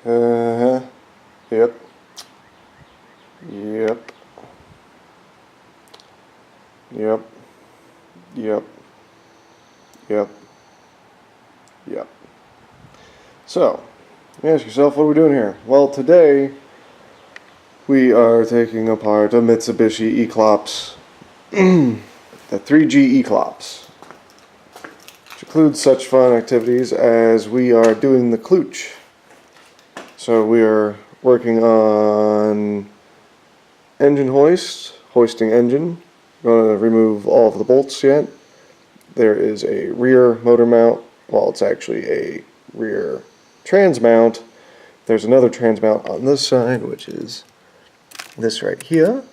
Uh-huh. Yep. Yep. Yep. Yep. Yep. Yep. So, you ask yourself, what are we doing here? Well, today we are taking apart a Mitsubishi Eclipse, the 3G Eclopse, which includes such fun activities as we are doing the klooch. So we are working on engine hoisting engine. Going to remove all of the bolts yet. There is a rear motor mount. Well, it's actually a rear trans mount. There's another trans mount on this side, which is this right here.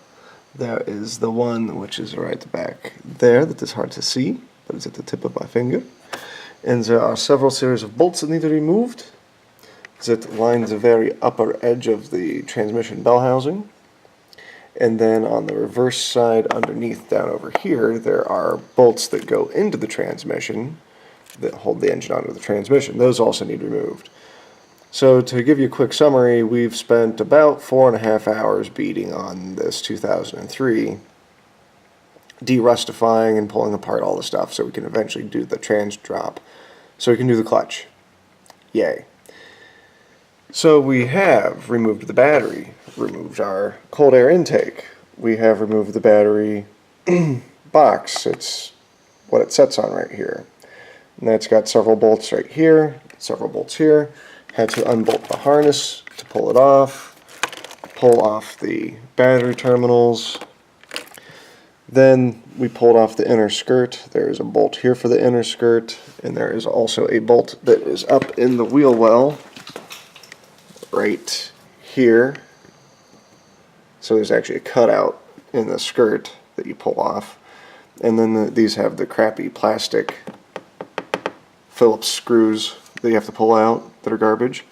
There is the one which is right back there that is hard to see, but it's at the tip of my finger. And there are several series of bolts that need to be removed. That lines the very upper edge of the transmission bell housing. And then on the reverse side underneath down over here, there are bolts that go into the transmission that hold the engine onto the transmission. Those also need removed. So to give you a quick summary, we've spent about 4.5 hours beating on this 2003, de-rustifying and pulling apart all the stuff so we can eventually do the trans drop, so we can do the clutch. Yay. So we have removed the battery, removed our cold air intake. We have removed the battery box. It's what it sets on right here. And that's got several bolts right here, several bolts here. Had to unbolt the harness to pull it off, pull off the battery terminals. Then we pulled off the inner skirt. There's a bolt here for the inner skirt, and there is also a bolt that is up in the wheel well right here. So there's actually a cutout in the skirt that you pull off. And then these have the crappy plastic Phillips screws that you have to pull out that are garbage.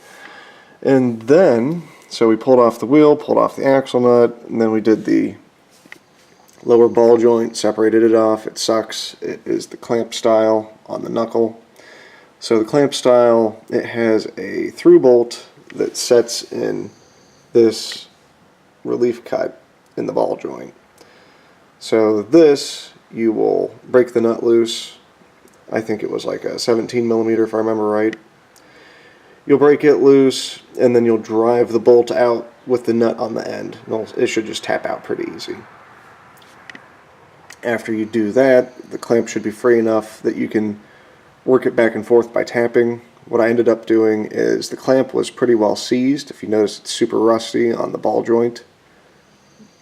And then, so we pulled off the wheel, pulled off the axle nut, and then we did the lower ball joint, separated it off. It sucks. It is the clamp style on the knuckle. So the clamp style, it has a through bolt that sets in this relief cut in the ball joint. So this, you will break the nut loose. I think it was like a 17 millimeter if I remember right. You'll break it loose and then you'll drive the bolt out with the nut on the end. It should just tap out pretty easy. After you do that, the clamp should be free enough that you can work it back and forth by tapping. What I ended up doing is the clamp was pretty well seized. If you notice, it's super rusty on the ball joint.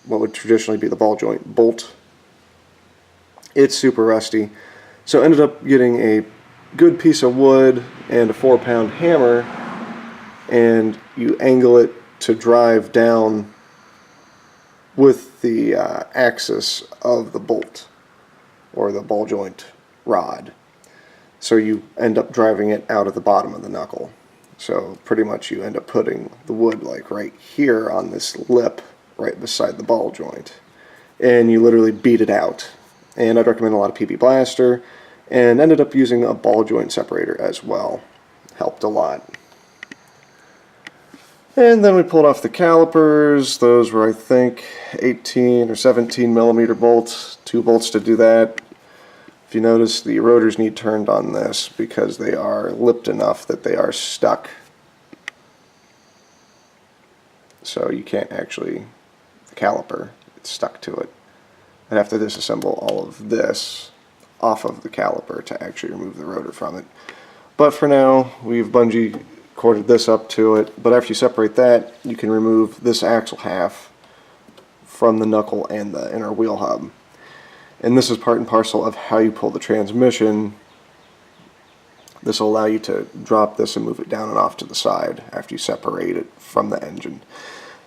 What would traditionally be the ball joint bolt. It's super rusty. So I ended up getting a good piece of wood and a 4-pound hammer, and you angle it to drive down with the axis of the bolt or the ball joint rod. So you end up driving it out of the bottom of the knuckle. So pretty much you end up putting the wood like right here on this lip right beside the ball joint. And you literally beat it out. And I'd recommend a lot of PP Blaster, and ended up using a ball joint separator as well. Helped a lot. And then we pulled off the calipers. Those were, I think, 18 or 17 millimeter bolts. 2 bolts to do that. If you notice, the rotors need turned on this because they are lipped enough that they are stuck. So you can't actually, the caliper, it's stuck to it. I'd have to disassemble all of this off of the caliper to actually remove the rotor from it. But for now, we've bungee corded this up to it. But after you separate that, you can remove this axle half from the knuckle and the inner wheel hub. And this is part and parcel of how you pull the transmission. This will allow you to drop this and move it down and off to the side after you separate it from the engine.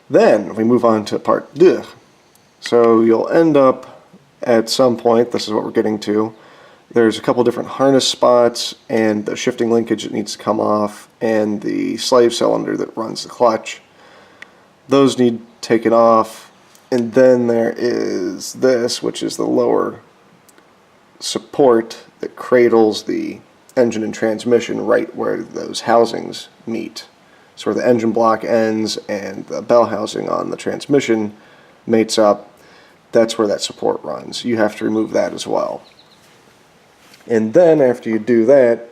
Then we move on to part 2. So you'll end up at some point, this is what we're getting to, there's a couple different harness spots and the shifting linkage that needs to come off and the slave cylinder that runs the clutch. Those need taken off. And then there is this, which is the lower support that cradles the engine and transmission right where those housings meet. So where the engine block ends and the bell housing on the transmission mates up, that's where that support runs. You have to remove that as well. And then after you do that,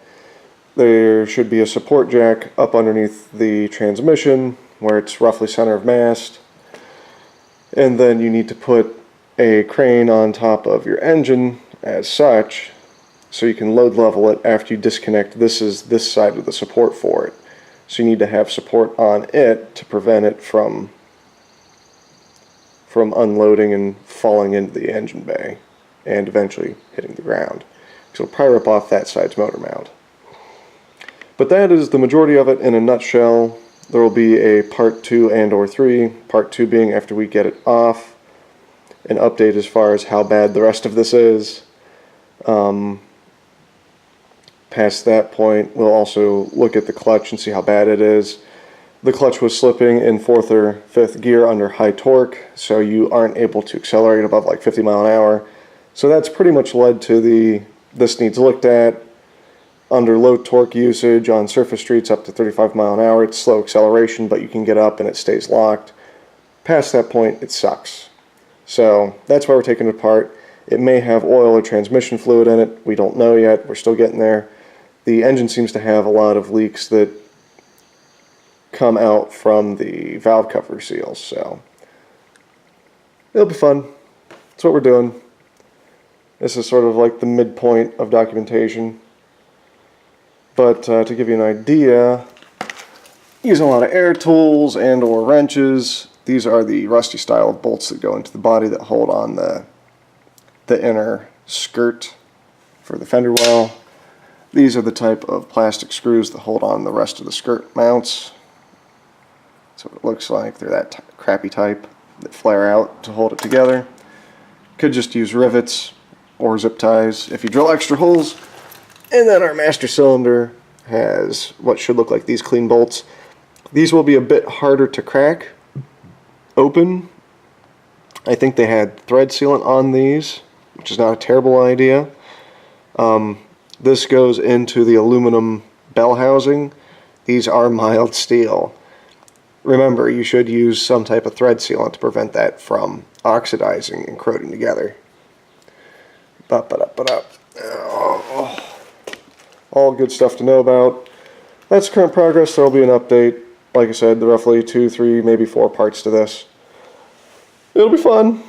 there should be a support jack up underneath the transmission where it's roughly center of mass. And then you need to put a crane on top of your engine as such, so you can load level it after you disconnect. This is this side of the support for it. So you need to have support on it to prevent it from unloading and falling into the engine bay and eventually hitting the ground. So it'll probably rip off that side's motor mount. But that is the majority of it in a nutshell. There will be a part 2 and or 3. Part 2 being after we get it off, an update as far as how bad the rest of this is. Past that point, we'll also look at the clutch and see how bad it is. The clutch was slipping in 4th or 5th gear under high torque, so you aren't able to accelerate above like 50 mile an hour. So that's pretty much led to this needs looked at. Under low torque usage on surface streets up to 35 mile an hour, it's slow acceleration, but you can get up and it stays locked. Past that point, it sucks. So that's why we're taking it apart. It may have oil or transmission fluid in it. We don't know yet. We're still getting there. The engine seems to have a lot of leaks that come out from the valve cover seals, so it'll be fun. That's what we're doing. This is sort of like the midpoint of documentation. But to give you an idea, using a lot of air tools and or wrenches. These are the rusty style bolts that go into the body that hold on the inner skirt for the fender well. These are the type of plastic screws that hold on the rest of the skirt mounts. So it looks like they're that crappy type that flare out to hold it together. Could just use rivets or zip ties if you drill extra holes. And then our master cylinder has what should look like these clean bolts. These will be a bit harder to crack open. I think they had thread sealant on these, which is not a terrible idea. This goes into the aluminum bell housing. These are mild steel. Remember, you should use some type of thread sealant to prevent that from oxidizing and corroding together. All good stuff to know about. That's current progress. There will be an update. Like I said, roughly 2, 3, maybe 4 parts to this. It'll be fun.